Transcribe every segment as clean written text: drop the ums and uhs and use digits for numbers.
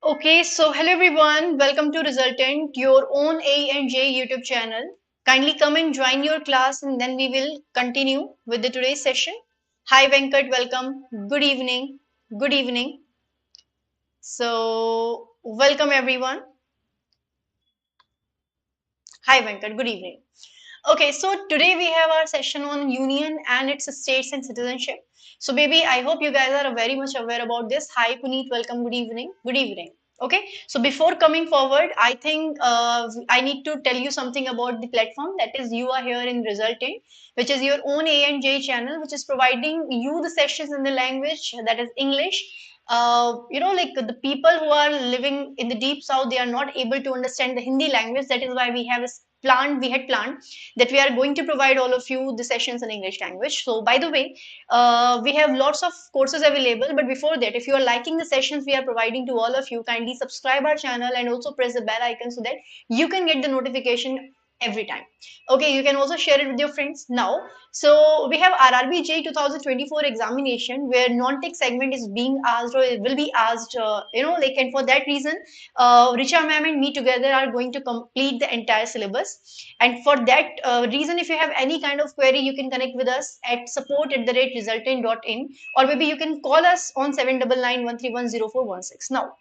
Okay, so hello everyone, welcome to Resultant, your own A and J YouTube channel. Kindly come and join your class and then we will continue with the today's session. Hi Venkat, welcome. Good evening. Good evening. So, welcome everyone. Hi Venkat, good evening. Okay, so today we have our session on union and its states and citizenship. So maybe I hope you guys are very much aware about this. Hi Puneet, welcome. Good evening. Good evening. Okay, so before coming forward, I think I need to tell you something about the platform. That is, you are here in Resultant, which is your own A and J channel, which is providing you the sessions in the language that is English. Like the people who are living in the deep south, they are not able to understand the Hindi language. That is why we had planned that we are going to provide all of you the sessions in English language. So, by the way, we have lots of courses available. But before that, if you are liking the sessions we are providing to all of you, kindly subscribe our channel and also press the bell icon so that you can get the notification every time. Okay, you can also share it with your friends now. So we have RRB JE 2024 examination where non-tech segment is being asked or it will be asked, and for that reason, Richa ma'am and me together are going to complete the entire syllabus. And for that reason, if you have any kind of query, you can connect with us at support@resultant.in, or maybe you can call us on 7991310416. Now,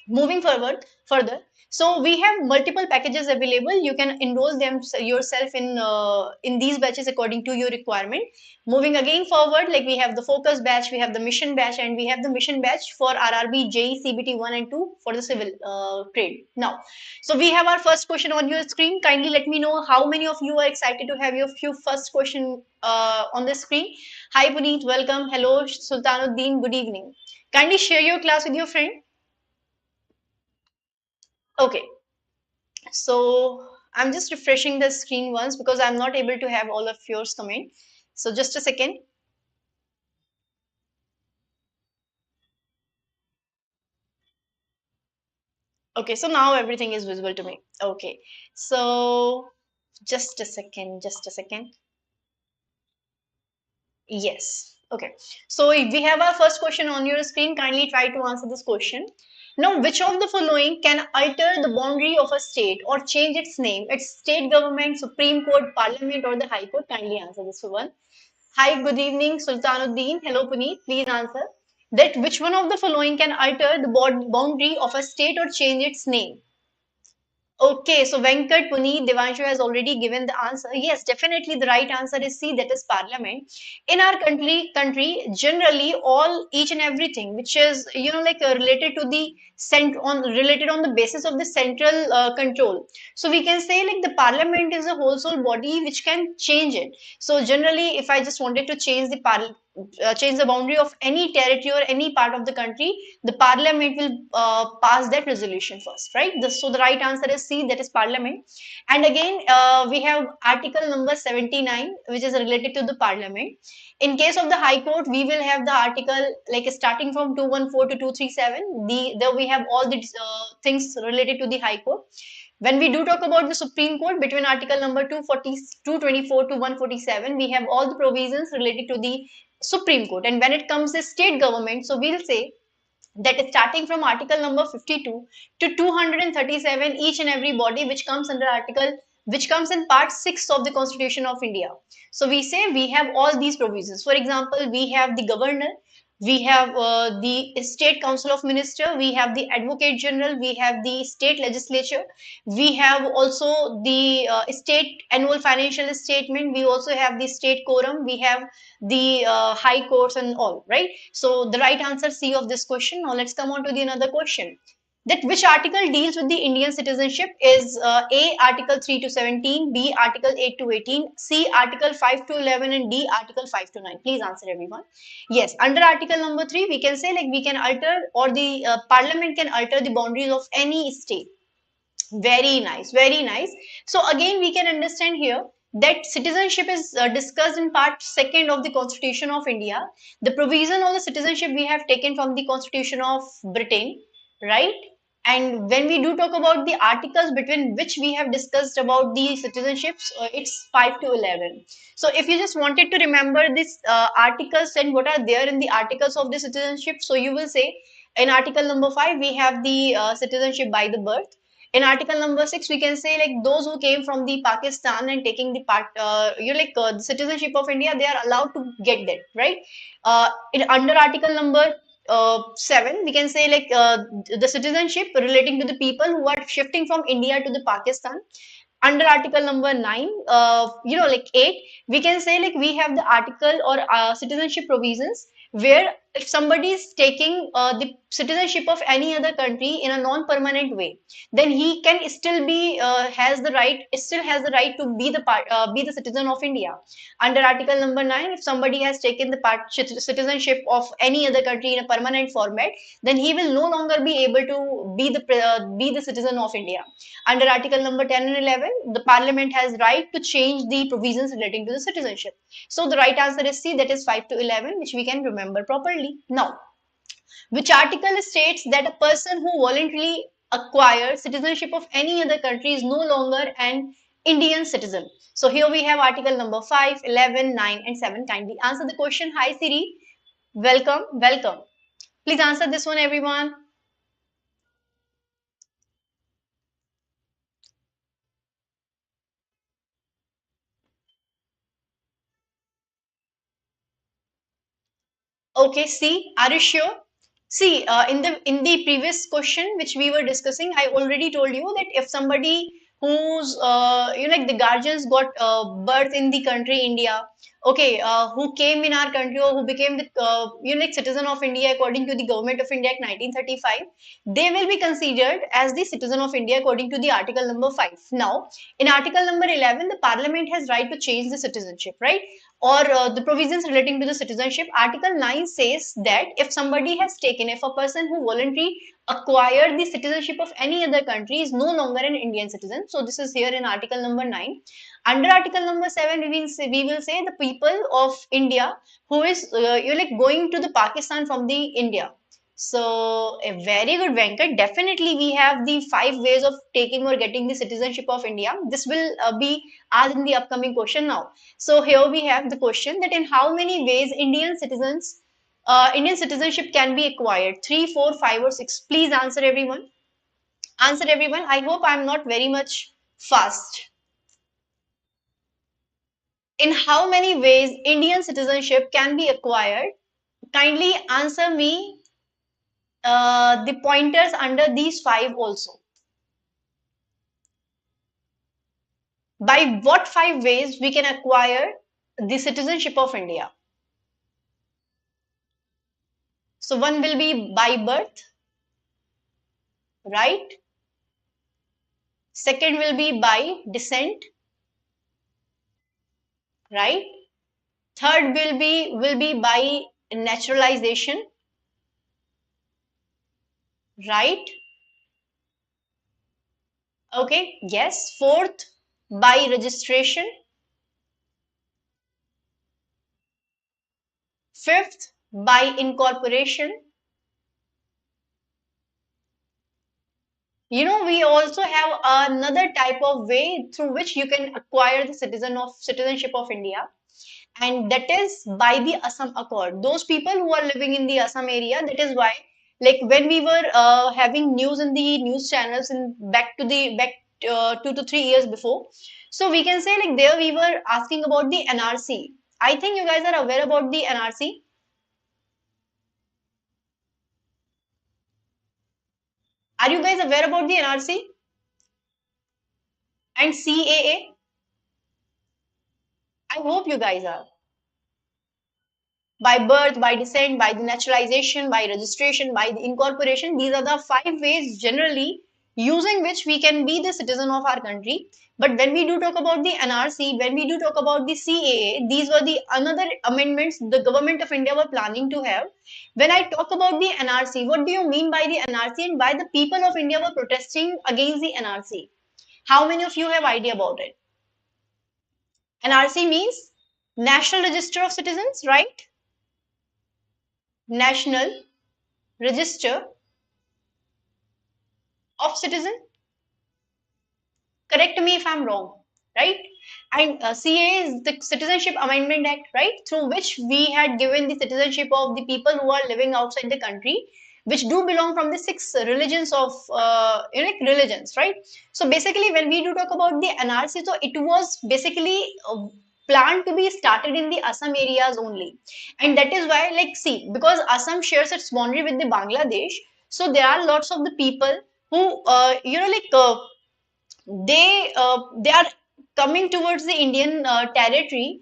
moving forward further, so we have multiple packages available. You can enroll them yourself in these batches according to your requirement. Moving again forward, like we have the focus batch, we have the mission batch, and we have the mission batch for RRB JE CBT 1 and 2 for the civil trade. Now, so we have our first question on your screen. Kindly let me know how many of you are excited to have your few first question on the screen. Hi Puneet, welcome. Hello Sultanuddin, good evening. Kindly share your class with your friend. Okay, so I'm just refreshing the screen once because I'm not able to have all of yours coming. So just a second. Okay, so now everything is visible to me. Okay, so just a second, just a second. Yes. Okay. So if we have our first question on your screen. Kindly try to answer this question. Now, which of the following can alter the boundary of a state or change its name, its state government, Supreme Court, Parliament, or the High Court? Kindly answer this one. Hi, good evening, Sultanuddin. Hello, Puneet. Please answer. That which one of the following can alter the boundary of a state or change its name? Okay, so Venkat, Puneet, Devanshu has already given the answer. Yes, definitely the right answer is C, that is Parliament. In our country, generally each and everything which is related to the related on the basis of the central control. So we can say like the Parliament is a wholesale body which can change it. So generally, if I just wanted to change the boundary of any territory or any part of the country, the Parliament will pass that resolution first, right? So the right answer is C, that is Parliament. And again, we have Article number 79, which is related to the Parliament. In case of the High Court, we will have the article like starting from 214 to 237. There we have all the things related to the High Court. When we do talk about the Supreme Court, between article number 224 to 147, we have all the provisions related to the Supreme Court. And when it comes to state government, so we'll say that is starting from article number 52 to 237, each and every body which comes in part 6 of the Constitution of India. So we say we have all these provisions. For example, we have the governor, we have the state council of minister, we have the advocate general, we have the state legislature, we have also the state annual financial statement, we also have the state quorum, we have the high courts and all, right? So the right answer C of this question. Now let's come on to the another question. That which article deals with the Indian citizenship is A, Article 3 to 17, B, Article 8 to 18, C, Article 5 to 11, and D, Article 5 to 9. Please answer everyone. Yes, under Article number 3, we can say like we can alter or the Parliament can alter the boundaries of any state. Very nice, very nice. So again, we can understand here that citizenship is discussed in part second of the Constitution of India. The provision of the citizenship we have taken from the Constitution of Britain, right? And when we do talk about the articles between which we have discussed about the citizenships, it's 5 to 11. So if you just wanted to remember these articles and what are there in the articles of the citizenship, so you will say In article number 5 we have the citizenship by the birth. In article number 6 we can say like those who came from the Pakistan and taking the part you like the citizenship of India, they are allowed to get that, right? Under article number 7 we can say like the citizenship relating to the people who are shifting from India to the Pakistan. Under article number 9 like 8 we can say like we have the article or citizenship provisions where if somebody is taking the citizenship of any other country in a non-permanent way, then he can still be has the right to be the be the citizen of India. Under article number 9, if somebody has taken the citizenship of any other country in a permanent format, then he will no longer be able to be the citizen of India. Under article number 10 and 11, the parliament has right to change the provisions relating to the citizenship. So the right answer is C, that is 5 to 11, which we can remember properly. Now, which article states that a person who voluntarily acquires citizenship of any other country is no longer an Indian citizen? So here we have article number 5, 11, 9, and 7. Kindly answer the question. Hi Siri, welcome, welcome. Please answer this one, everyone. Okay, see, are you sure? See, in the previous question which we were discussing, I already told you that if somebody who's like the guardians got birth in the country India, okay, who came in our country or who became the like citizen of India according to the Government of India Act 1935, they will be considered as the citizen of India according to the article number 5. Now, in article number 11, the Parliament has right to change the citizenship, right? Or the provisions relating to the citizenship. Article 9 says that if somebody has taken, if a person who voluntarily acquired the citizenship of any other country is no longer an Indian citizen. So this is here in article number 9. Under article number 7, we will say the people of India who is you're like going to the Pakistan from the India. So a very good, Venkat. Definitely we have the 5 ways of taking or getting the citizenship of India. This will be asked in the upcoming question now. So here we have the question that in how many ways Indian citizenship can be acquired? Three, four, five, or six? Please answer everyone. Answer everyone. I hope I'm not very much fast. In how many ways Indian citizenship can be acquired? Kindly answer me the pointers under these 5 also. By what 5 ways we can acquire the citizenship of India? So one will be by birth, right? Second will be by descent, right? Third will be by naturalization, right? Okay, yes. Fourth, by registration. Fifth, by incorporation. We also have another type of way through which you can acquire the citizenship of India, and that is by the Assam Accord. Those people who are living in the Assam area, that is why, like when we were having news in the news channels in back 2 to 3 years before, so we can say like there we were asking about the NRC. I think you guys are aware about the NRC. Are you guys aware about the NRC and CAA? I hope you guys are. By birth, by descent, by the naturalization, by registration, by the incorporation. These are the 5 ways generally using which we can be the citizen of our country. But when we do talk about the NRC, when we do talk about the CAA, these were the another amendments the government of India were planning to have. When I talk about the NRC, what do you mean by the NRC and why the people of India were protesting against the NRC? How many of you have idea about it? NRC means National Register of Citizens, right? National Register of Citizen. Correct me if I'm wrong, right? And CA is the Citizenship Amendment Act, right? Through which we had given the citizenship of the people who are living outside the country. which do belong from the six religions of unique religions, right? So basically, when we do talk about the NRC, so it was basically planned to be started in the Assam areas only, and that is why, like, see, because Assam shares its boundary with the Bangladesh, so there are lots of the people who, they are coming towards the Indian territory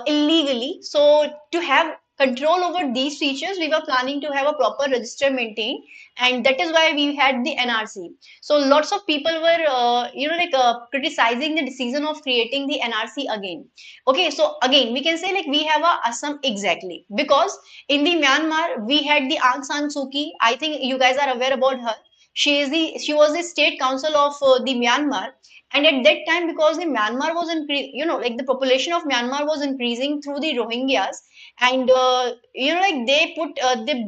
illegally. So to have control over these features, we were planning to have a proper register maintained, and that is why we had the NRC. So lots of people were, criticizing the decision of creating the NRC again. Okay, so again we can say like we have a Assam exactly, because in the Myanmar we had the Aung San Suu Kyi. I think you guys are aware about her. She was the state council of the Myanmar, and at that time, because the Myanmar was like the population of Myanmar was increasing through the Rohingyas, and they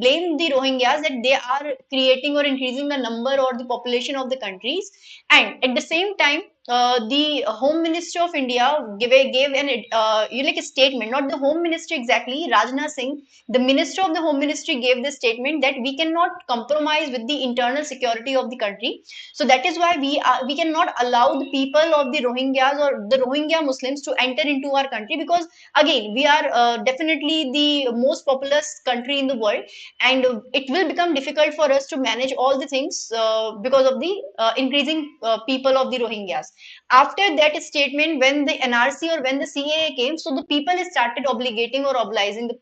blame the Rohingyas that they are creating or increasing the number or the population of the countries, and at the same time. The Home Minister of India gave an a statement, not the Home Minister exactly, Rajnath Singh, the Minister of the Home Ministry gave this statement that we cannot compromise with the internal security of the country. So that is why we cannot allow the people of the Rohingyas or the Rohingya Muslims to enter into our country, because again we are definitely the most populous country in the world, and it will become difficult for us to manage all the things because of the increasing people of the Rohingyas. After that statement, when the NRC or when the CAA came, so the people started obligating or obliging the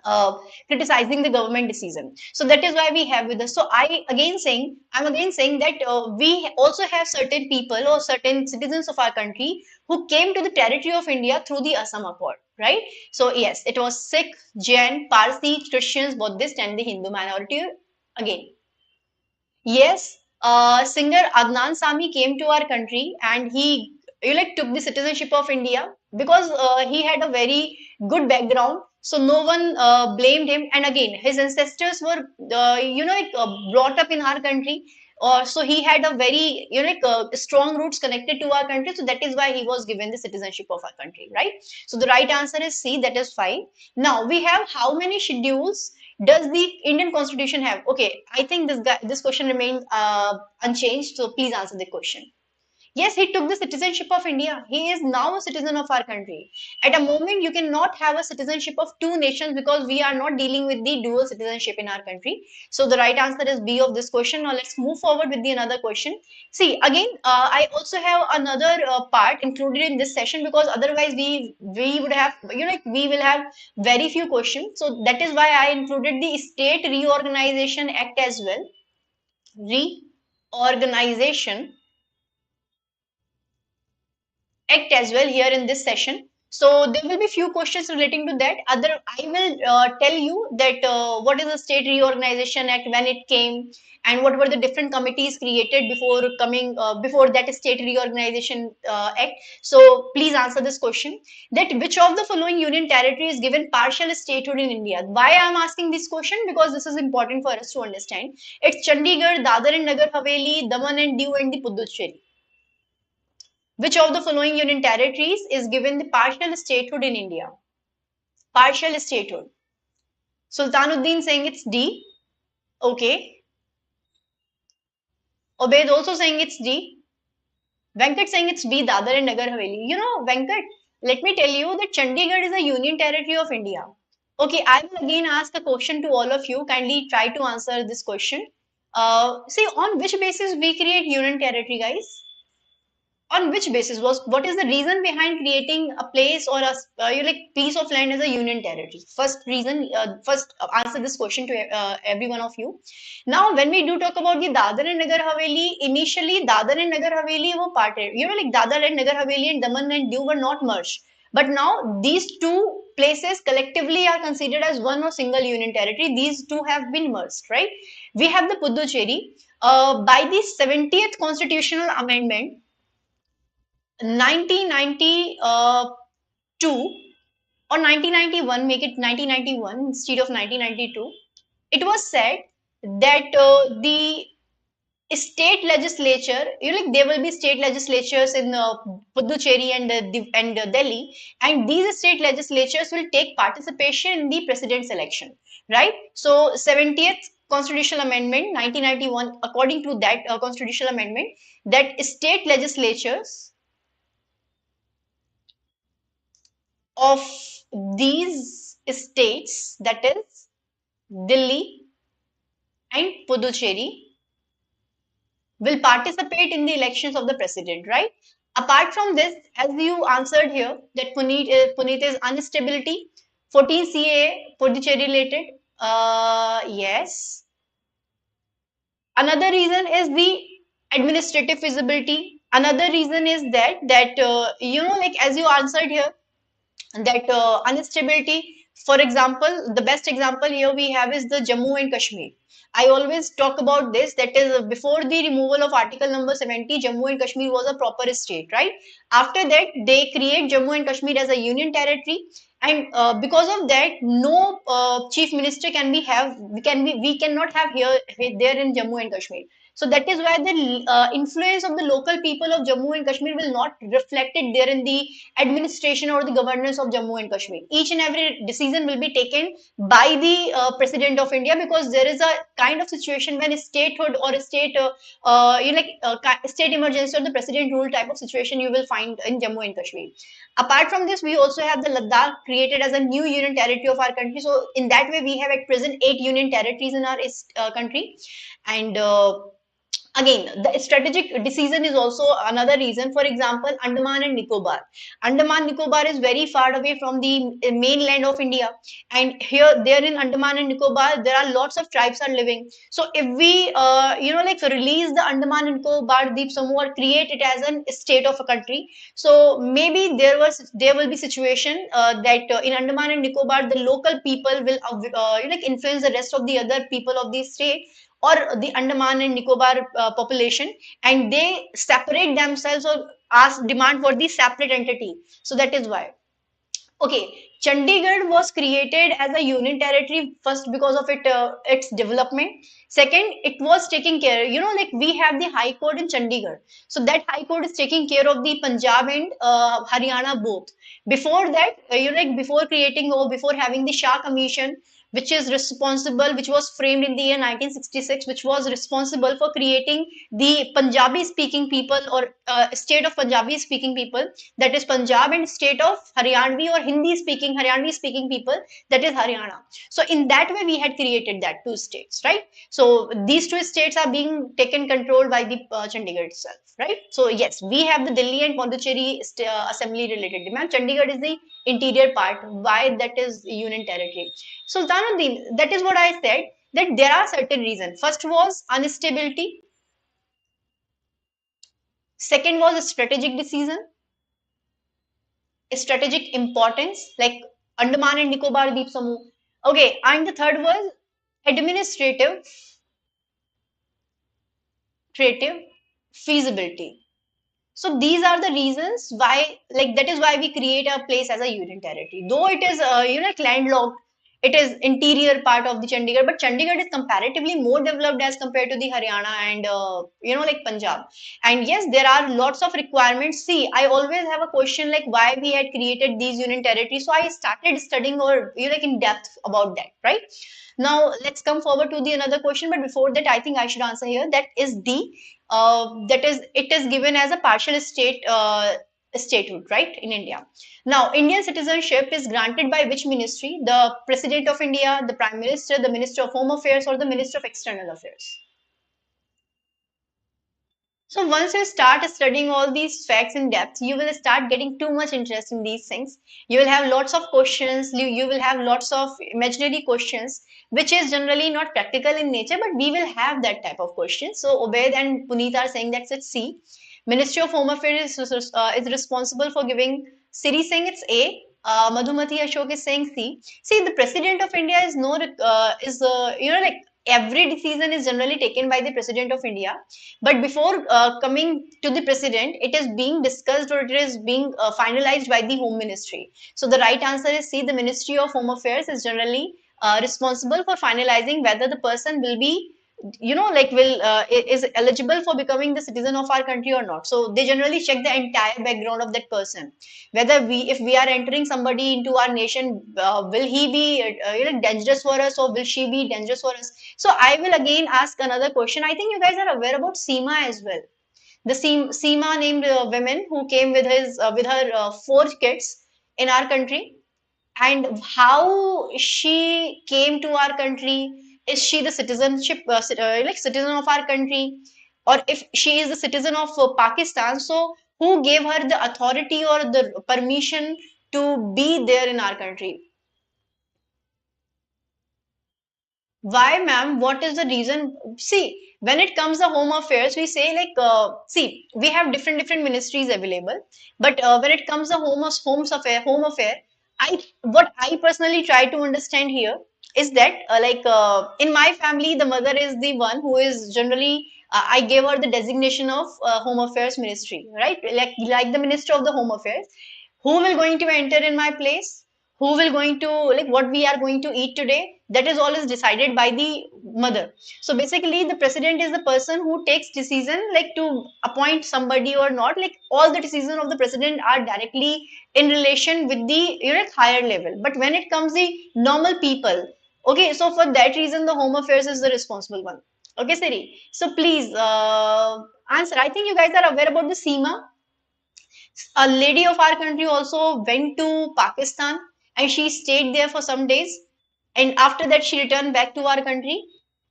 uh, criticizing the government decision. So that is why we have with us. So I'm again saying that we also have certain people or certain citizens of our country who came to the territory of India through the Assam Accord, right? So yes, it was Sikh, Jain, Parsi, Christians, Buddhist, and the Hindu minority again. Yes, singer Adnan Sami came to our country, and he took the citizenship of India because he had a very good background. So no one blamed him. And again, his ancestors were brought up in our country. So he had a very strong roots connected to our country. So that is why he was given the citizenship of our country, right? So the right answer is C. That is fine. Now we have how many schedules does the Indian Constitution have? Okay, I think this question remains unchanged. So please answer the question. Yes, he took the citizenship of India. He is now a citizen of our country. At a moment, you cannot have a citizenship of two nations because we are not dealing with the dual citizenship in our country. So the right answer is B of this question. Now let's move forward with the another question. See, again, I also have another part included in this session, because otherwise we would have we will have very few questions. So that is why I included the State Reorganization Act as well. Reorganization Act as well here in this session. So there will be few questions relating to that. Other, I will tell you that what is the State Reorganization Act, when it came, and what were the different committees created before coming before that State Reorganization Act. So please answer this question: that which of the following union territory is given partial statehood in India? Why I am asking this question? Because this is important for us to understand. It's Chandigarh, Dadar and Nagar Haveli, Daman and Diu, and the Puducherry. Which of the following union territories is given the partial statehood in India? Partial statehood. Sultanuddin saying it's D. Okay. Obaid also saying it's D. Venkat saying it's B, Dadar and Nagar Haveli. You know, Venkat, let me tell you that Chandigarh is a union territory of India. Okay, I will again ask a question to all of you. Kindly try to answer this question. See, on which basis we create union territory, guys? On which basis? Was what is the reason behind creating a place or a piece of land as a union territory? First reason, first answer this question to every one of you. Now, when we do talk about the Dadar and Nagar Haveli, initially Dadar and Nagar Haveli were parted. Dadar and Nagar Haveli and Daman and Diu were not merged. But now these two places collectively are considered as one or single union territory. These two have been merged, right? We have the Puducherry. By the 70th constitutional amendment, 1992 or 1991, make it 1991 instead of 1992, it was said that the state legislature, like there will be state legislatures in Puducherry and Delhi, and these state legislatures will take participation in the president's election, right? So 70th constitutional amendment 1991, according to that constitutional amendment, that state legislatures of these states, that is Delhi and Puducherry, will participate in the elections of the president, right? Apart from this, as you answered here, that Puneet is instability, 14 CA Puducherry related. Yes. Another reason is the administrative feasibility. Another reason is that like as you answered here, that instability. For example, the best example here we have is the Jammu and Kashmir. I always talk about this. That is, before the removal of Article number 70, Jammu and Kashmir was a proper state, right? After that, they create Jammu and Kashmir as a union territory, and because of that, no chief minister can be have we cannot have there in Jammu and Kashmir. So that is why the influence of the local people of Jammu and Kashmir will not reflected there in the administration or the governance of Jammu and Kashmir. Each and every decision will be taken by the president of India, because there is a kind of situation when a statehood or a state emergency or the president rule type of situation you will find in Jammu and Kashmir. Apart from this, we also have the Ladakh created as a new union territory of our country. So in that way, we have at present 8 union territories in our country, and again, the strategic decision is also another reason. For example, Andaman and Nicobar. Andaman Nicobar is very far away from the mainland of India, and here, there in Andaman and Nicobar, there are lots of tribes are living. So if we, like release the Andaman and Nicobar Deep Samu or create it as a state of a country, so maybe there will be situation that in Andaman and Nicobar, the local people will influence the rest of the other people of the state or the Andaman and Nicobar population, and they separate themselves or ask demand for the separate entity. So that is why. Okay, Chandigarh was created as a union territory first because of its development. Second, it was taking care. Like we have the High Court in Chandigarh, so that High Court is taking care of the Punjab and Haryana both. Before that, like before creating or before having the Shah Commission, which is responsible, which was framed in the year 1966, which was responsible for creating the Punjabi speaking people or state of Punjabi speaking people, that is Punjab, and state of Haryanvi or Haryanvi speaking people, that is Haryana. So in that way, we had created that two states, right? So these two states are being taken control by the Chandigarh itself, right? So yes, we have the Delhi and Pondicherry assembly related demand. Chandigarh is the interior part. Why that is union territory? So Zanuddin, that is what I said, that there are certain reasons. First was instability. Second was strategic decision, strategic importance, like Andaman and Nicobar Deep Samu. Okay, and the third was administrative, creative feasibility. So these are the reasons why, like that is why we create a place as a union territory. Though it is, like landlocked, it is interior part of the Chandigarh, but Chandigarh is comparatively more developed as compared to the Haryana and like Punjab. And yes, there are lots of requirements. See, I always have a question like why we had created these union territories. So I started studying or like in depth about that, right? Now let's come forward to the another question. But before that, I think I should answer here. That is it is given as a partial statehood, right, in India. Now, Indian citizenship is granted by which ministry? The President of India, the Prime Minister, the Minister of Home Affairs, or the Minister of External Affairs? So once you start studying all these facts in depth, you will start getting too much interest in these things. You will have lots of questions. You will have lots of imaginary questions, which is generally not practical in nature, but we will have that type of questions. So Obaid and Puneet are saying that it's C. Ministry of Home Affairs is responsible for giving. Siri saying it's A. Madhumati Ashok is saying C. See, the President of India is no like every decision is generally taken by the President of India, but before coming to the President, it is being discussed or it is being finalized by the Home Ministry. So the right answer is C. The Ministry of Home Affairs is generally responsible for finalizing whether the person will be like will is eligible for becoming the citizen of our country or not. So they generally check the entire background of that person, whether if we are entering somebody into our nation, will he be dangerous for us, or will she be dangerous for us. So I will again ask another question. I think you guys are aware about Seema as well, the Seema named women who came with his with her four kids in our country, and how she came to our country. Is she the citizenship like citizen of our country, or if she is the citizen of Pakistan? So who gave her the authority or the permission to be there in our country? Why, ma'am? What is the reason? See, when it comes to home affairs, we say like, see, we have different ministries available, but when it comes to home affair, what I personally try to understand here is that in my family, the mother is the one who is generally. I gave her the designation of home affairs ministry, right? Like the minister of the home affairs. Who will going to enter in my place? Who will going to, like, what we are going to eat today? That is all is decided by the mother. So basically the president is the person who takes decision, like to appoint somebody or not. Like all the decisions of the president are directly in relation with the higher level. But when it comes the normal people, okay, so for that reason the home affairs is the responsible one. Okay, Siri, so please answer. I think you guys are aware about the SEMA. A lady of our country also went to Pakistan and she stayed there for some days. And after that, she returned back to our country.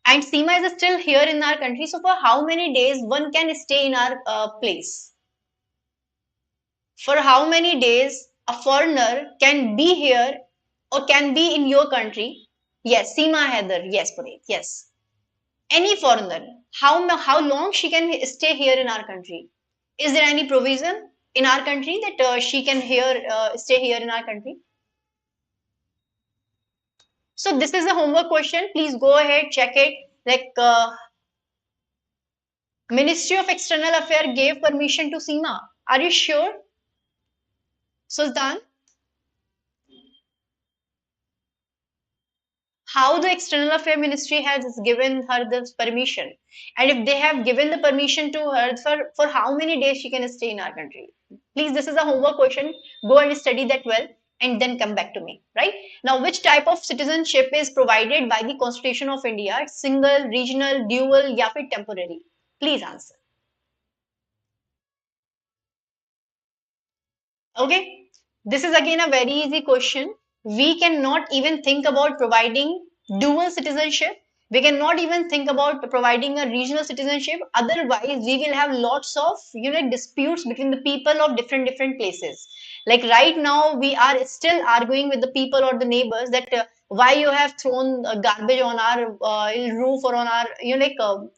And Seema is still here in our country. So, for how many days one can stay in our place? For how many days a foreigner can be here or can be in your country? Yes, Seema Heather. Yes, Puneet. Yes. Any foreigner, how long she can stay here in our country? Is there any provision in our country that she can stay here in our country? So this is a homework question. Please go ahead, check it. Like Ministry of External Affairs gave permission to Seema. Are you sure, Sultan? How the External Affairs Ministry has given her this permission, and if they have given the permission to her, for how many days she can stay in our country? Please, this is a homework question. Go and study that well and then come back to me. Right now, which type of citizenship is provided by the Constitution of India? It's single, regional, dual, या फिर temporary? Please answer. Okay, this is again a very easy question. We cannot even think about providing dual citizenship. We cannot even think about providing a regional citizenship. Otherwise, we will have lots of disputes between the people of different places. Like right now, we are still arguing with the people or the neighbors that why you have thrown garbage on our roof or on our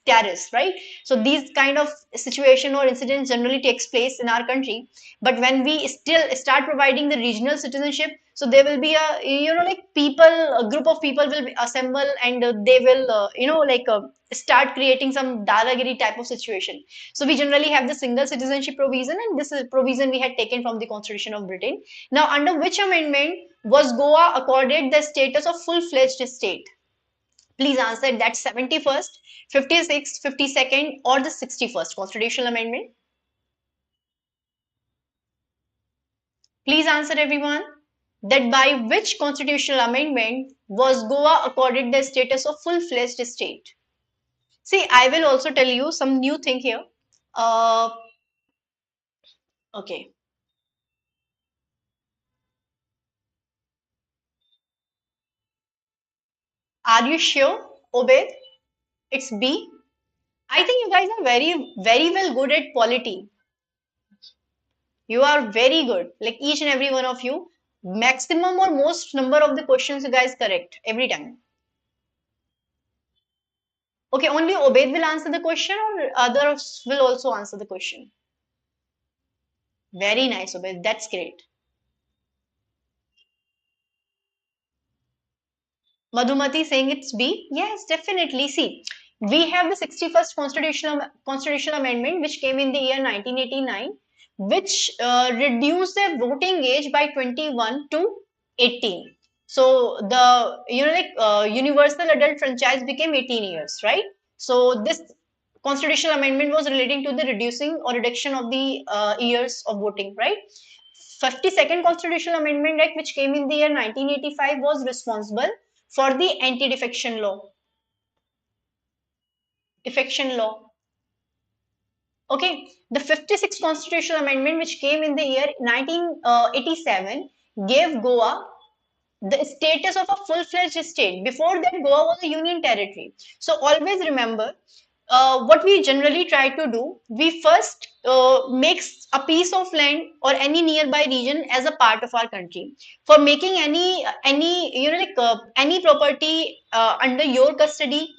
terrace, right? So these kind of situation or incidents generally takes place in our country. But when we still start providing the regional citizenship, so there will be a a group of people will assemble, and they will start creating some dadagiri type of situation. So we generally have the single citizenship provision, and this is provision we had taken from the Constitution of Britain. Now, under which amendment was Goa accorded the status of full-fledged state? Please answer that. 71st, 56th, 52nd, or the 61st constitutional amendment? Please answer, everyone. That by which constitutional amendment was Goa accorded the status of full-fledged state? See, I will also tell you some new thing here. Uh, okay. Are you sure, Obed? It's B. I think you guys are very well good at polity. You are very good. Like each and every one of you. Maximum or most number of the questions you guys correct every time. Okay, only Obed will answer the question, or others will also answer the question. Very nice, Obed. That's great. Madhumati saying it's B. Yes, definitely. See, we have the 61st constitutional amendment which came in the year 1989, which reduced the voting age by 21 to 18. So the universal adult franchise became 18 years, right? So this constitutional amendment was relating to the reducing or reduction of the years of voting, right? 52nd Constitutional Amendment Act, which came in the year 1985, was responsible for the anti-defection law. Defection law. Okay, the 56th Constitutional Amendment, which came in the year 1987, gave Goa the status of a full-fledged state. Before that, Goa was a union territory. So always remember, what we generally try to do, we first make a piece of land or any nearby region as a part of our country. For making any any property under your custody,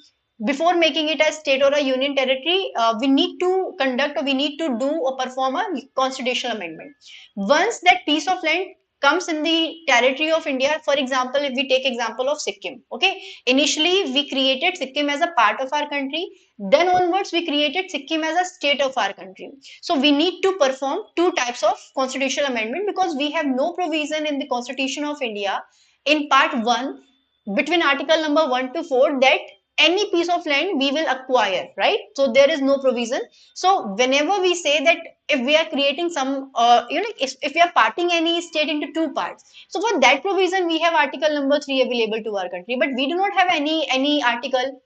before making it a state or a union territory, we need to conduct or we need to do or perform a constitutional amendment. Once that piece of land comes in the territory of India, for example, if we take example of Sikkim, okay, initially we created Sikkim as a part of our country, then onwards we created Sikkim as a state of our country. So we need to perform two types of constitutional amendment because we have no provision in the Constitution of India in part 1 between article number 1 to 4 that any piece of land we will acquire, right? So there is no provision. So whenever we say that if we are creating some if we are parting any state into two parts, so for that provision we have article number 3 available to our country, but we do not have any article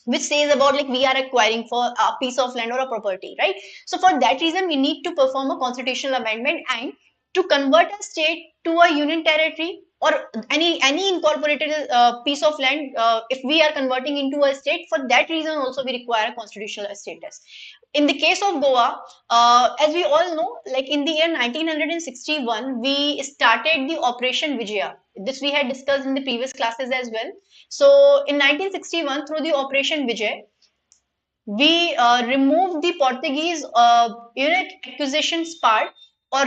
which says about like we are acquiring for a piece of land or a property, right? So for that reason we need to perform a constitutional amendment and to convert a state to a union territory or any incorporated piece of land, if we are converting into a state, for that reason also we require a constitutional status. In the case of Goa, as we all know, like in the year 1961, we started the Operation Vijaya. This we had discussed in the previous classes as well. So in 1961, through the Operation Vijay, we removed the Portuguese acquisitions part or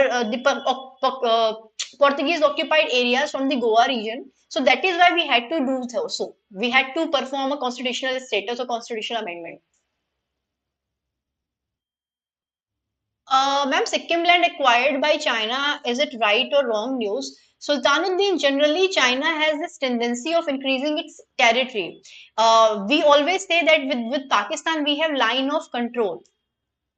Portuguese occupied areas from the Goa region. So that is why we had to do so. So we had to perform a constitutional status or constitutional amendment. Ma'am, Sikkim land acquired by China, is it right or wrong news? Sultanuddin, generally China has this tendency of increasing its territory. We always say that with Pakistan we have line of control,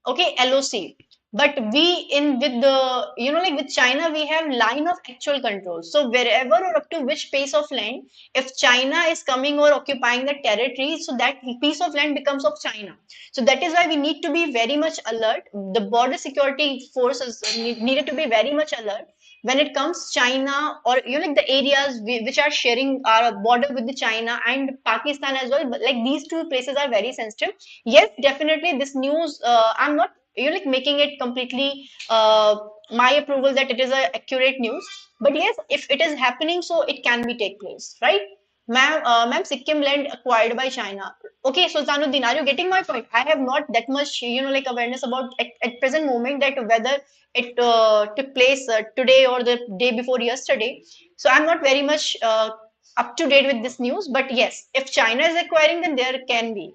okay, LOC. But we in with the like with China we have line of actual control. So wherever or up to which piece of land, if China is coming or occupying the territory, so that piece of land becomes of China. So that is why we need to be very much alert. The border security forces needed to be very much alert when it comes China or like the areas which are sharing our border with the China and Pakistan as well. But like these two places are very sensitive. Yes, definitely this news. I'm not like making it completely my approval that it is a accurate news. But yes, if it is happening, so it can be take place, right? Ma'am, Sikkim land acquired by China. Okay, Sultanuddin, are you getting my point? I have not that much, like awareness about at present moment that whether it took place today or the day before yesterday. So I'm not very much up to date with this news. But yes, if China is acquiring, then they can be.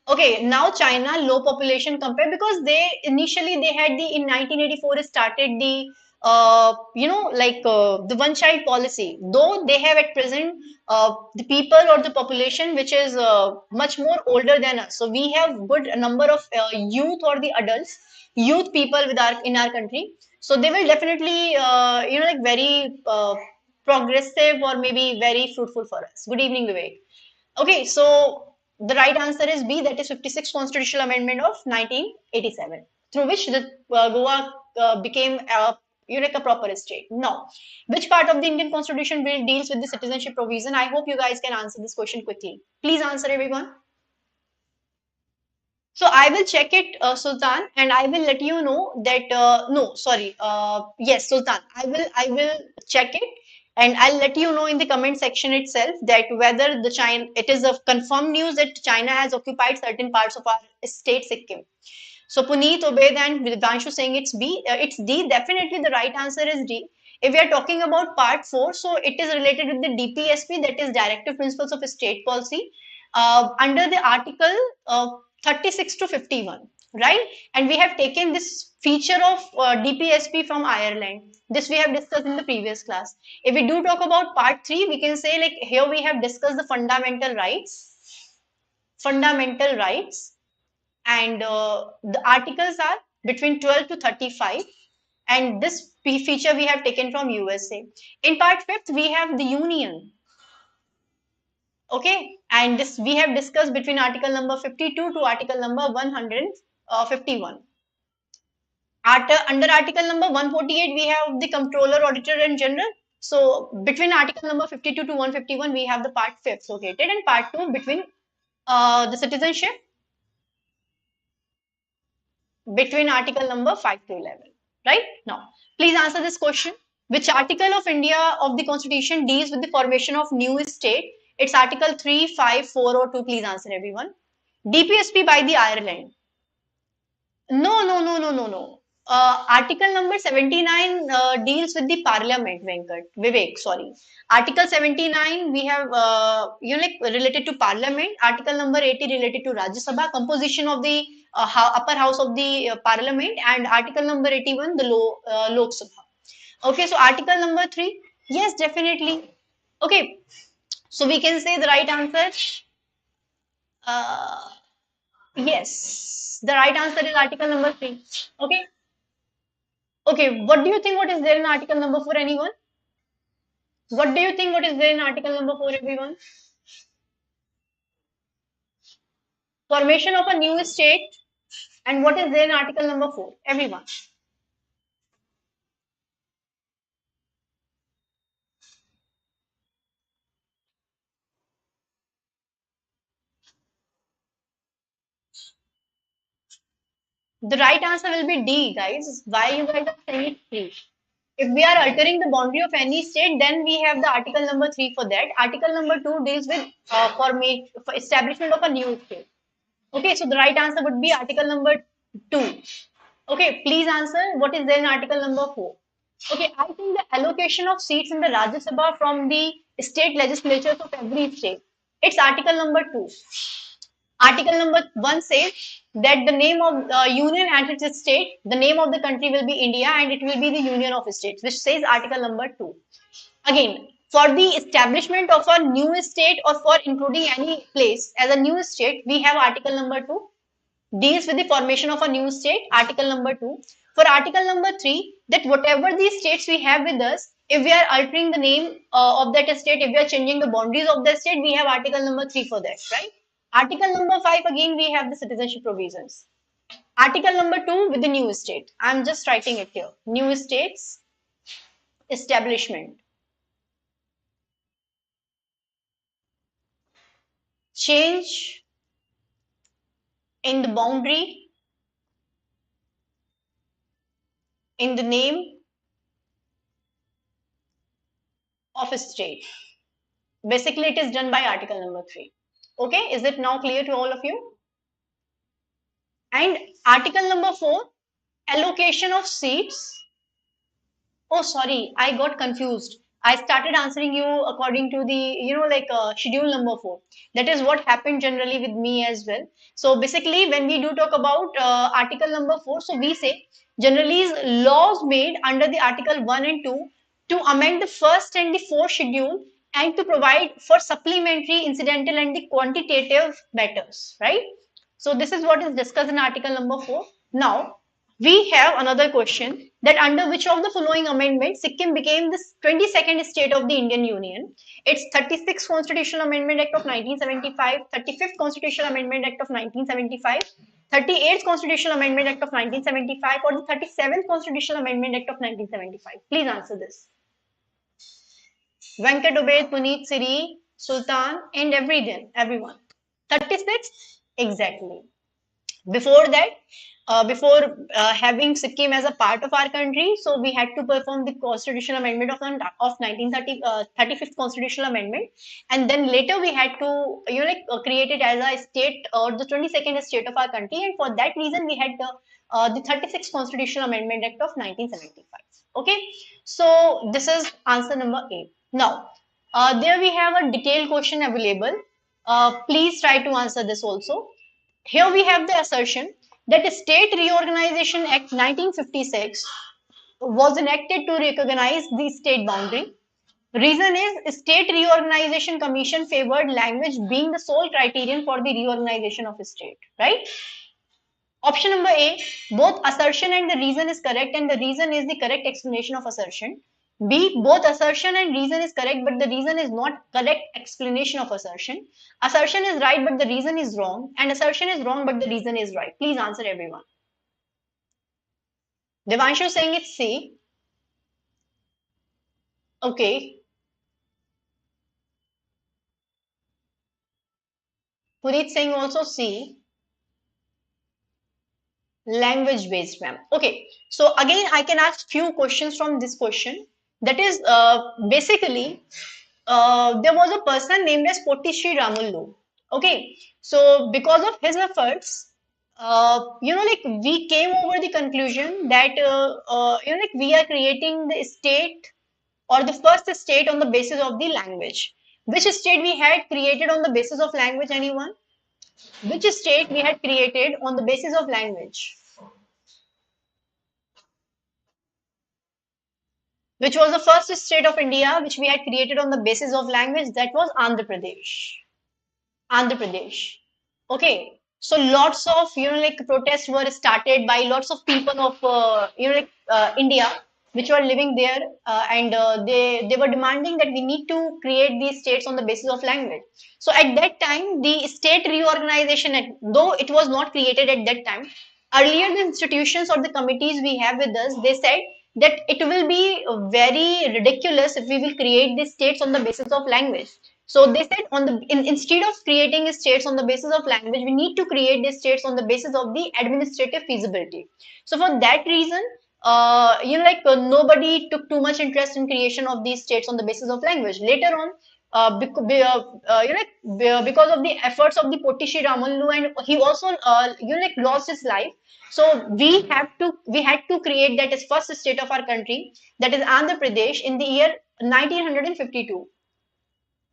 Okay, now China low population compared because they initially they had the in 1984 started the the one child policy. Though they have at present the people or the population which is much more older than us. So we have good number of youth or the adults, youth people with our in our country. So they will definitely like very progressive or maybe very fruitful for us. Good evening, Vivek. Okay, so the right answer is B, that is 56th Constitutional Amendment of 1987, through which the Goa became a proper state. Now, which part of the Indian Constitution bill deals with the citizenship provision? I hope you guys can answer this question quickly. Please answer, everyone. So I will check it, Sultan, and I will let you know that no, sorry, yes, Sultan, I will check it, and I'll let you know in the comment section itself that whether the China it is a confirmed news that China has occupied certain parts of our state Sikkim. So Puneet, Obed, and Vidanshu saying it's B, it's D. Definitely the right answer is D. If we are talking about part 4, so it is related with the DPSP, that is Directive Principles of State Policy, under the article 36 to 51, right? And we have taken this feature of DPSP from Ireland. This we have discussed in the previous class. If we do talk about part 3, we can say like here we have discussed the fundamental rights. fundamental rights, and the articles are between 12 to 35, and this feature we have taken from USA. In part fifth, we have the union. Okay, and this we have discussed between article number 52 to article number 151. Under article number 148, we have the controller, auditor, and general. So between article number 52 to 151, we have the part fifth located, and part two between the citizenship between article number 5 to 11. Right now, please answer this question. Which article of India of the Constitution deals with the formation of new state? It's article 3, 5, 4, or 2. Please answer, everyone. DPSP by the Ireland. No, no, no, no, no, no. Article number 79 deals with the parliament, Vivek, sorry. Article 79, we have, related to parliament. Article number 80 related to Rajya Sabha, composition of the upper house of the parliament. And article number 81, the Lok Sabha. Okay, so article number 3, yes, definitely. Okay, so we can say the right answer. Uh, yes, the right answer is article number 3. Okay. Okay, what do you think what is there in article number 4, anyone? What do you think what is there in article number 4, everyone? Formation of a new state, and what is there in article number 4, everyone? The right answer will be D, guys. Why you guys are saying it 3? If we are altering the boundary of any state, then we have the article number 3 for that. Article number 2 deals with for establishment of a new state. Okay, so the right answer would be article number 2. Okay, please answer what is there in article number 4. Okay, I think the allocation of seats in the Rajya Sabha from the state legislatures of every state. It's article number 2. Article number 1 says that the name of union and its state, the name of the country will be India, and it will be the union of states, which says article number 2. Again, for the establishment of a new state or for including any place as a new state, we have article number 2 deals with the formation of a new state, article number 2. For article number 3, that whatever the states we have with us, if we are altering the name of that state, if we are changing the boundaries of the state, we have article number 3 for that, right? Article number 5, again, we have the citizenship provisions. Article number 2 with the new state. I'm just writing it here. New states, establishment. Change in the boundary, in the name of a state. Basically, it is done by article number 3. Okay, is it now clear to all of you? And article number 4, allocation of seats. Oh, sorry, I got confused. I started answering you according to the, schedule number 4. That is what happened generally with me as well. So basically, when we do talk about article number 4, so we say generally laws made under the article 1 and 2 to amend the first and the fourth schedule and to provide for supplementary, incidental, and the quantitative matters, right? So this is what is discussed in article number 4. Now, we have another question that under which of the following amendments Sikkim became the 22nd state of the Indian Union? It's 36th Constitutional Amendment Act of 1975, 35th Constitutional Amendment Act of 1975, 38th Constitutional Amendment Act of 1975, or the 37th Constitutional Amendment Act of 1975. Please answer this. Venkat Obed, Puneet, Siri, Sultan, and everyone. 36th? Exactly. Before that, before having Sikkim as a part of our country, so we had to perform the constitutional amendment of 1930, 35th constitutional amendment, and then later we had to create it as a state or the 22nd state of our country, and for that reason we had the 36th constitutional amendment act of 1975. Okay, so this is answer number 8. Now, there we have a detailed question available. Please try to answer this also. Here we have the assertion that State Reorganization Act 1956 was enacted to recognize the state boundary. Reason is State Reorganization Commission favored language being the sole criterion for the reorganization of a state, right? Option number A, both assertion and the reason is correct and the reason is the correct explanation of assertion. B, both assertion and reason is correct but the reason is not correct explanation of assertion. Assertion is right but the reason is wrong and assertion is wrong but the reason is right. Please answer everyone. Devanshu saying it's C. Okay. Puneet saying also C. Language based, ma'am. Okay, so again I can ask few questions from this question. That is basically there was a person named as Pottishi Ramullu. Okay, so because of his efforts, like we came over the conclusion that like we are creating the state or the first state on the basis of the language. Which state we had created on the basis of language? Anyone? Which state we had created on the basis of language? Which was the first state of India which we had created on the basis of language? That was Andhra Pradesh. Andhra Pradesh. Okay. So lots of like protests were started by lots of people of India which were living there, and they were demanding that we need to create these states on the basis of language. So at that time, the State Reorganization Act, though it was not created at that time, earlier the institutions or the committees we have with us, they said that it will be very ridiculous if we will create these states on the basis of language. So they said instead of creating states on the basis of language, we need to create these states on the basis of the administrative feasibility. So for that reason, nobody took too much interest in creation of these states on the basis of language. Later on, because of the efforts of the Pottishi Ramallu, and he also lost his life. So we had to create that as first state of our country, that is Andhra Pradesh, in the year 1952.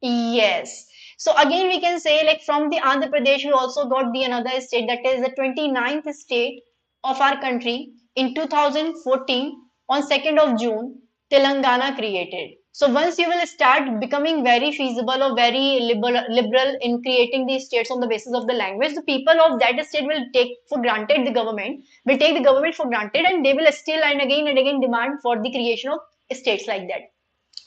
Yes. So again, we can say like from the Andhra Pradesh, we also got the another state, that is the 29th state of our country in 2014 on 2nd of June, Telangana created. So once you will start becoming very feasible or very liberal in creating these states on the basis of the language, the people of that state will take for granted will take the government for granted, and they will still and again demand for the creation of states like that.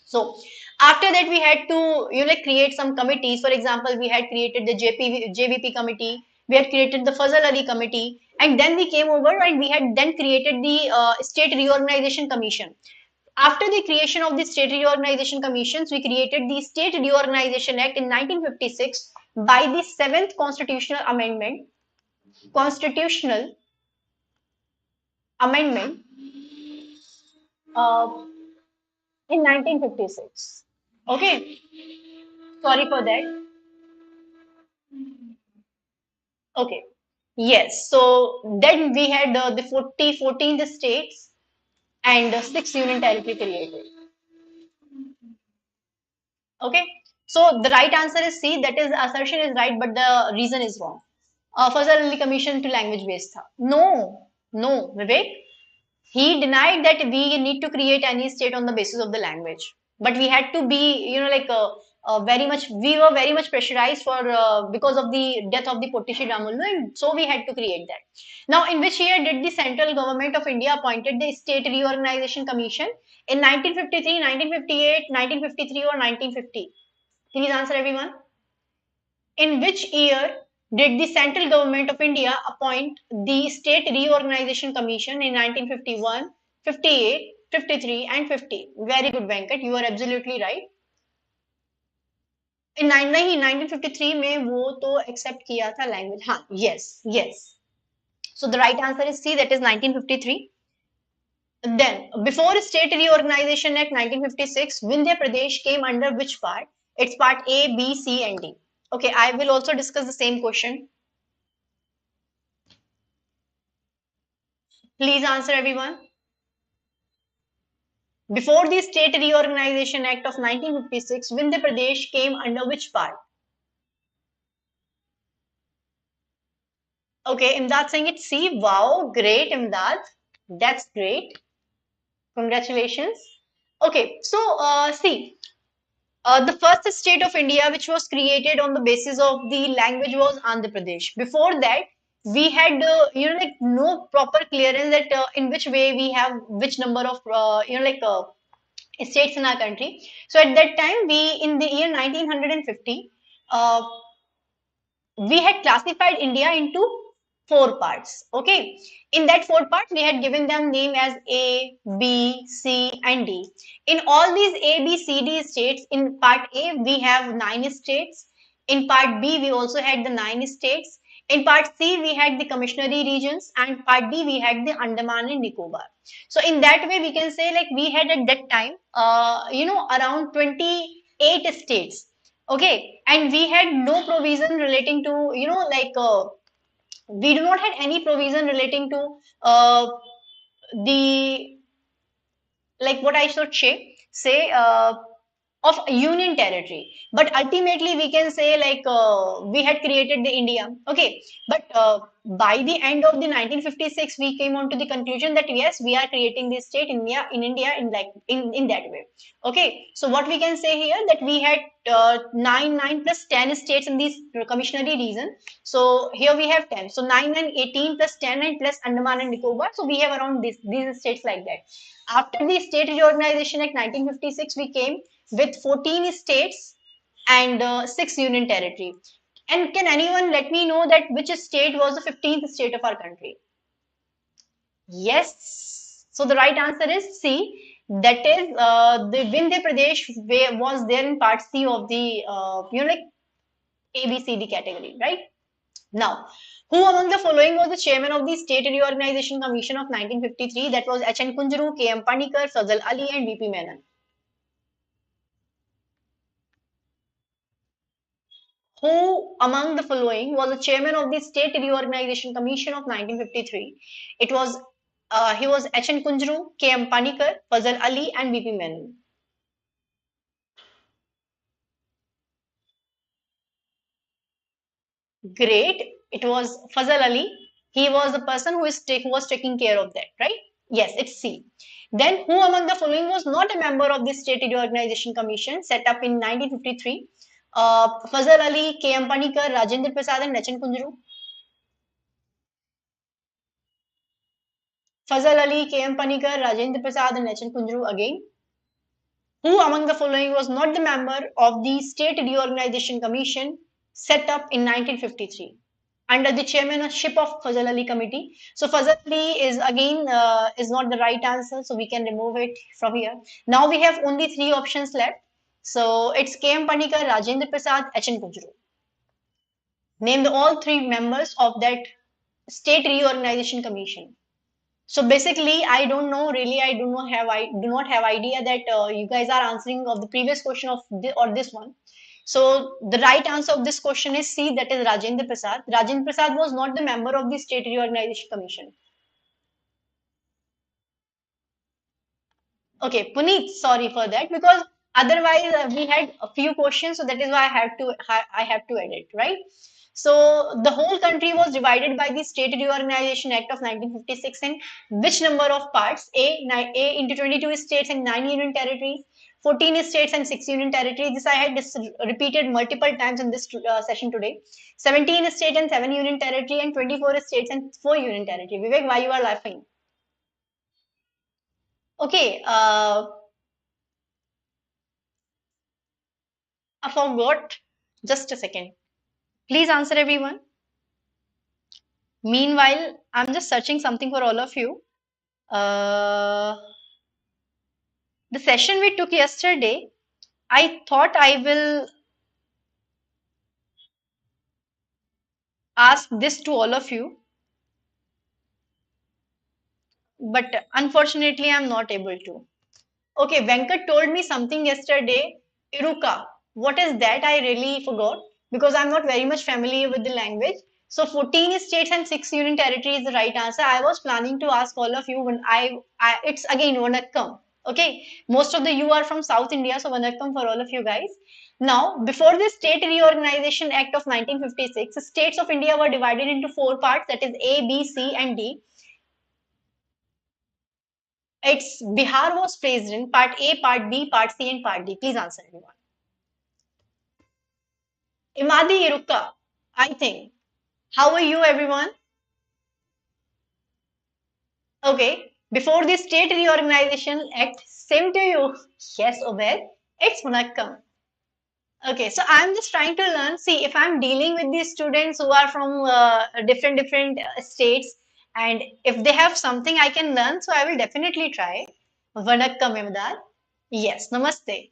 So after that, we had to create some committees. For example, we had created the JVP committee. We had created the Fazal Ali committee, and then we came over and we had then created the State Reorganization Commission. After the creation of the State Reorganization Commissions, we created the State Reorganization Act in 1956 by the seventh constitutional amendment. Constitutional amendment uh, in 1956. Okay, sorry for that. Okay. Yes. So then we had the 14 states and six union territory created. Okay. So the right answer is C. That is, assertion is right, but the reason is wrong. Fazal Ali Commission to language based tha. No, no, Vivek. He denied that we need to create any state on the basis of the language, but we had to be very much, we were very much pressurized for because of the death of the Pottishi Ramullu, and so we had to create that. Now, in which year did the central government of India appointed the State Reorganization Commission? In 1953, 1958, 1953, or 1950? Please answer, everyone. In which year did the central government of India appoint the State Reorganization Commission? In 1951, 58, 53, and 50? Very good, Venkat. You are absolutely right. In 1953 में वो तो accept किया था language. हाँ, yes, yes. So the right answer is C. That is 1953. Then, before State Reorganization Act 1956, Vindhya Pradesh came under which part? It's part A, B, C, and D. Okay, I will also discuss the same question. Please answer, everyone. Before the State Reorganization Act of 1956, Vindhya Pradesh came under which part? Okay, Imdad saying it's C. Wow, great, Imdad. That's great. Congratulations. Okay, so see, The first state of India which was created on the basis of the language was Andhra Pradesh. Before that, we had like no proper clearance that in which way we have which number of states in our country. So at that time, we in the year 1950, uh, we had classified India into four parts. Okay, in that four parts, we had given them name as A, B, C, and D. In all these A, B, C, D states, in part A, we have nine states. In part B, we also had the nine states. In part C, we had the commissionary regions, and part D, we had the Andaman and Nicobar. So in that way, we can say like we had at that time, around 28 states. Okay, and we had no provision relating to, we do not have any provision relating to the, like what I should say, of union territory. But ultimately, we can say like we had created the India. Okay, but by the end of the 1956, we came on to the conclusion that yes, we are creating this state India in like in that way. Okay, so what we can say here that we had nine plus 10 states in this commissionary region. So here we have 10. So 9 and 18 plus 10 and plus Andaman and Nicobar. So we have around these states like that. After the State Reorganization Act 1956, we came with 14 states and 6 union territory. And can anyone let me know that which state was the 15th state of our country? Yes. So the right answer is C. That is the Vindhya Pradesh was there in part C of the like ABCD category, right? Now, who among the following was the chairman of the State Reorganization Commission of 1953? That was H.N. Kunjru, K.M. Panikar, Fazal Ali, and V.P. Menon. Who among the following was the chairman of the State Reorganization Commission of 1953? It was he was H.N. Kunjru, K.M. Panikar, Fazal Ali, and V.P. Menon. Great. It was Fazal Ali. He was the person who was taking care of that, right? Yes, it's C. Then, who among the following was not a member of the State Reorganization Commission set up in 1953? Fazal Ali, K.M. Panikar, Rajendra Prasad, and Nachan Kunjru. Fazal Ali, K.M. Panikar, Rajendra Prasad, and Nachan Kunjru again. Who among the following was not the member of the State Reorganization Commission set up in 1953 under the chairmanship of Fazal Ali Committee? So Fazal Ali is again is not the right answer, so we can remove it from here. Now we have only three options left. So it's KM Panikar, Rajendra Prasad, HN Kujru. Name the all three members of that State Reorganization Commission. So basically, I don't know. Really, I do not have idea that you guys are answering of the previous question of or this one. So the right answer of this question is C. That is Rajendra Prasad. Rajendra Prasad was not the member of the State Reorganization Commission. Okay, Puneet, sorry for that because otherwise we had a few questions, so that is why I have to edit, right? So the whole country was divided by the State Reorganization Act of 1956 in which number of parts? A into 22 states and 9 union territories, 14 states and 6 union territories. This I had repeated multiple times in this session today. 17 states and 7 union territory and 24 states and 4 union territory. Vivek, why you are laughing? Okay, I forgot. Just a second. Please answer everyone. Meanwhile, I'm just searching something for all of you. Uh, the session we took yesterday, I thought I will ask this to all of you, but unfortunately, I'm not able to. Okay, Venkat told me something yesterday. Iruka. What is that? I really forgot because I'm not very much familiar with the language. So 14 states and 6 union territory is the right answer. I was planning to ask all of you when it's again Vanakkam. Okay, most of the you are from South India, so Vanakkam for all of you guys. Now, before the State Reorganization Act of 1956, the states of India were divided into four parts, that is A, B, C, and D. It's Bihar was placed in part A, part B, part C, and part D. Please answer everyone. Imadi Iruka, I think. How are you, everyone? Okay. Before the State Reorganization Act, same to you. Yes, Obed. It's Munakkam. Okay, so I'm just trying to learn. See, if I'm dealing with these students who are from different states, and if they have something I can learn, so I will definitely try. Vanakkam, Imdad. Yes, namaste.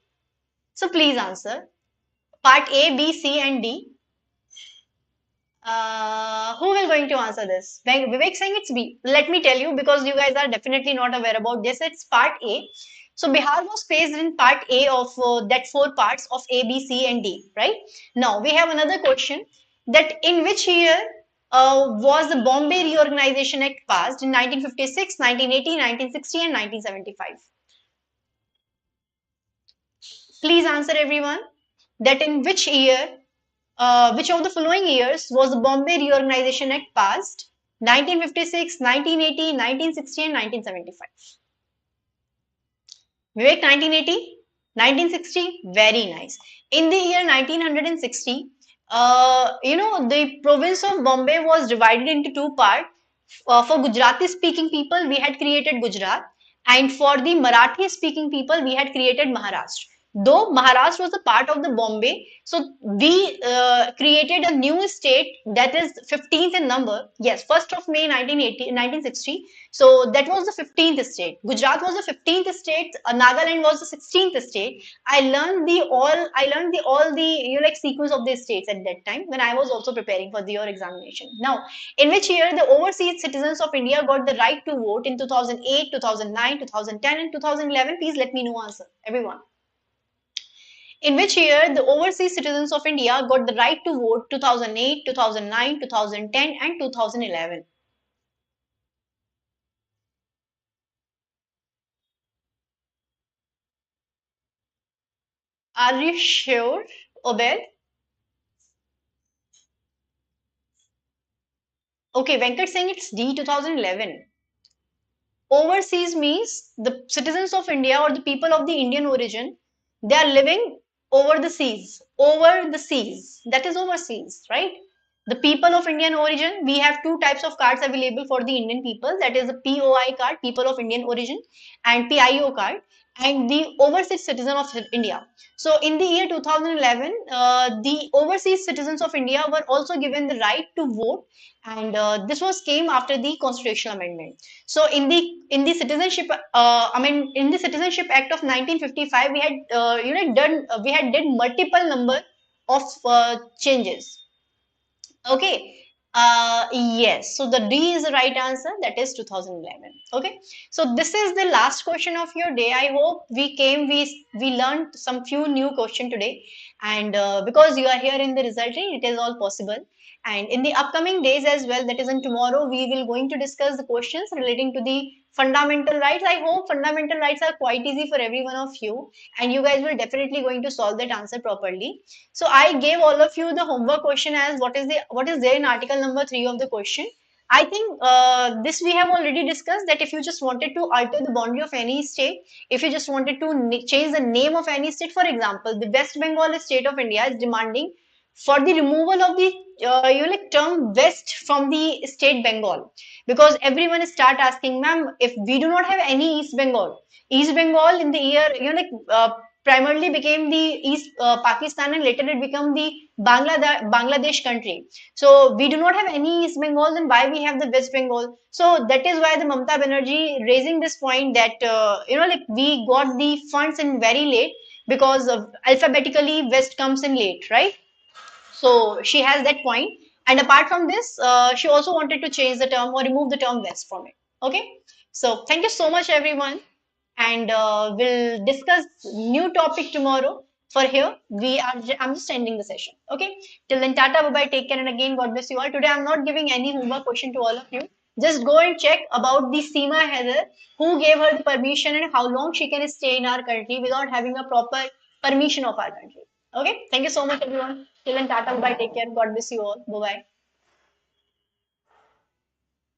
So please answer. Part A, B, C, and D. Who will going to answer this? Vivek saying it's B. Let me tell you because you guys are definitely not aware about this. It's part A. So Bihar was phased in part A of that four parts of A, B, C, and D, right? Now we have another question that in which year was the Bombay Reorganization Act passed in 1956, 1980, 1960, and 1975? Please answer everyone. That in which year which of the following years was the Bombay Reorganization Act passed? 1956, 1980, 1960, and 1975. Vivek, 1980, 1960, very nice. In the year 1960, the province of Bombay was divided into two parts. For Gujarati speaking people, we had created Gujarat, and for the Marathi speaking people, we had created Maharashtra. Though Maharashtra was a part of the Bombay, so we created a new state that is 15th in number. Yes, 1st of May 1980, 1960. So that was the 15th state. Gujarat was the 15th state. Nagaland was the 16th state. I learned the sequence of these states at that time when I was also preparing for your examination. Now, in which year the overseas citizens of India got the right to vote in 2008, 2009, 2010, and 2011? Please let me know answer, everyone. In which year the overseas citizens of India got the right to vote 2008, 2009, 2010, and 2011? Are you sure, Obed? Okay, Venkat saying it's D 2011. Overseas means the citizens of India or the people of the Indian origin, they are living over the seas. Over the seas. That is overseas, right? The people of Indian origin, we have two types of cards available for the Indian people. That is the POI card, people of Indian origin, and PIO card, and the overseas citizen of India. So in the year 2011, the overseas citizens of India were also given the right to vote, and this was came after the constitutional amendment. So in the citizenship, in the Citizenship Act of 1955, we had we had did multiple number of changes. Okay. Yes. So the D is the right answer. That is 2011. Okay. So this is the last question of your day. I hope we learned some few new question today, and because you are here in the resulting, it is all possible. And in the upcoming days as well, that is in tomorrow, we will going to discuss the questions relating to the fundamental rights. I hope fundamental rights are quite easy for every one of you, and you guys will definitely going to solve that answer properly. So I gave all of you the homework question as what is there in article number 3 of the question. I think this we have already discussed that if you just wanted to alter the boundary of any state, if you just wanted to change the name of any state, for example, the West Bengal state of India is demanding for the removal of the term West from the state Bengal, because everyone start asking, ma'am, if we do not have any East Bengal in the year primarily became the East Pakistan, and later it became the Bangladesh country. So we do not have any East Bengal, then why we have the West Bengal? So that is why the Mamata Banerjee raising this point that we got the funds in very late, because of alphabetically West comes in late, right? So she has that point. And apart from this, she also wanted to change the term or remove the term West from it. Okay. So thank you so much, everyone. And we'll discuss new topic tomorrow. For here, I'm just ending the session. Okay. Till then, tata, bye bye. Take care, and again, God bless you all. Today, I'm not giving any homework question to all of you. Just go and check about the Seema Heather, who gave her the permission and how long she can stay in our country without having a proper permission of our country. Okay. Thank you so much, everyone. Till then, tata, bye. Take care. God bless you all. Bye bye.